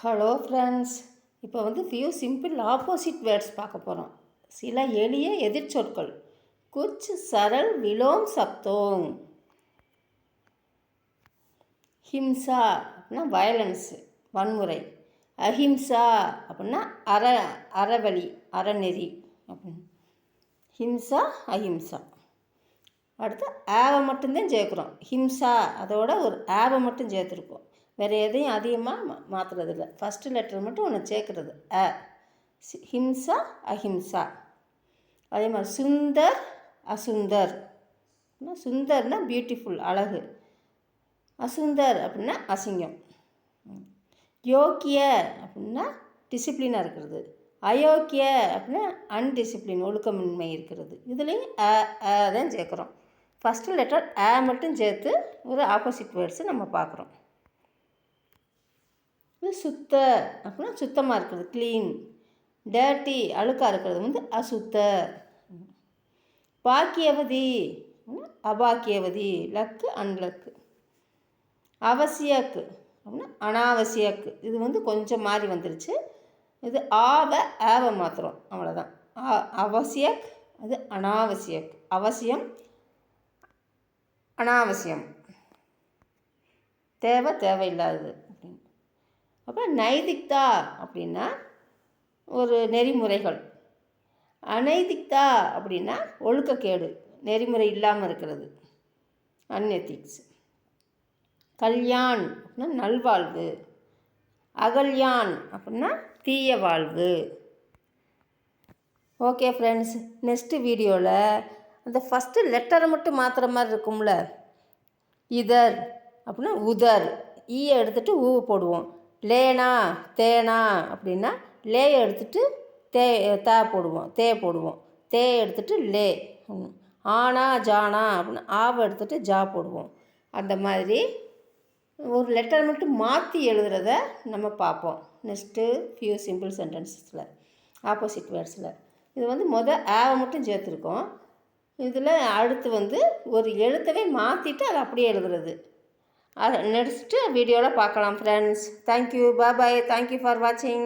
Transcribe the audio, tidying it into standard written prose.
Hello friends, இப்போ few simple opposite words பார்க்க போகிறோம். சில எளிய எதிர்ச்சொற்கள். குச் சரல் விலோம் சப்தோங். ஹிம்சா அப்படின்னா வயலன்ஸு, வன்முறை. அஹிம்சா அப்படின்னா அறவழி, அறநெறி அப்படின்னு. ஹிம்சா, அஹிம்சா. அடுத்து ஆவை மட்டும்தான் சேர்க்குறோம். ஹிம்சா அதோட ஒரு ஆவை மட்டும் சேர்த்துருக்கோம். வேறு எதையும் அதிகமாக மாற்றுறதில்ல. ஃபஸ்ட்டு லெட்டர் மட்டும் ஒன்று சேர்க்குறது அ. ஹிம்சா, அஹிம்சா. அதே மாதிரி சுந்தர், அசுந்தர். சுந்தர்னா பியூட்டிஃபுல், அழகு. அசுந்தர் அப்படின்னா அசிங்கம். யோக்கிய அப்படின்னா டிசிப்ளினாக இருக்கிறது. அயோக்கிய அப்படின்னா அன்டிசிப்ளின், ஒழுக்கமின்மை இருக்கிறது. இதுலேயும் தான் சேர்க்குறோம். ஃபஸ்ட்டு லெட்டர் ஆ மட்டும் சேர்த்து ஒரு ஆப்போசிட் வேர்ட்ஸு நம்ம பார்க்குறோம். சுத்த அப்படின்னா சுத்தமாக இருக்கிறது, க்ளீன். டேர்ட்டி அழுக்காக இருக்கிறது அசுத்த. பாக்கியவதி அபாக்கியவதி, லக்கு அன்லக்கு. அவசியக்கு அப்படின்னா அனாவசியக்கு. இது கொஞ்சம் மாறி வந்துருச்சு. இது ஆவை மாத்திரம், அவ்வளோதான். அவசியக், அது அனாவசியக். அவசியம், அனாவசியம். தேவையில்லாதது அப்படின்னு. அப்புறம் நைதிக்தா அப்படின்னா ஒரு நெறிமுறைகள். அநைதிக்தா அப்படின்னா ஒழுக்கக்கேடு, நெறிமுறை இல்லாமல் இருக்கிறது, அன்எத்திக்ஸ். கல்யாண் அப்படின்னா நல்வாழ்வு. அகல்யான் அப்படின்னா தீய வாழ்வு. ஓகே ஃப்ரெண்ட்ஸ், நெக்ஸ்ட்டு வீடியோவில் அந்த ஃபஸ்ட்டு லெட்டரை மட்டும் மாற்றுற மாதிரி இருக்கும்ல. இதர் அப்படின்னா உதர், ஈயை எடுத்துகிட்டு ஊவை போடுவோம். லேனா தேனா அப்படின்னா லேயை எடுத்துகிட்டு போடுவோம், போடுவோம். எடுத்துகிட்டு லே. ஆனா ஜானா அப்படின்னா ஆவை எடுத்துகிட்டு ஜா போடுவோம். அந்த மாதிரி ஒரு லெட்டர் மட்டும் மாற்றி எழுதுறத நம்ம பார்ப்போம் நெக்ஸ்ட்டு ஃபியூ சிம்பிள் சென்டென்சஸில், ஆப்போசிட் வேர்ட்ஸில். இது ஆவை மட்டும் சேர்த்துருக்கோம். இதில் அடுத்து ஒரு எழுத்தவே மாற்றிட்டு அதை அப்படியே எழுதுறது. நெக்ஸ்ட்டு வீடியோவில் பார்க்கலாம் friends. Thank you, bye, thank you for வாட்சிங்.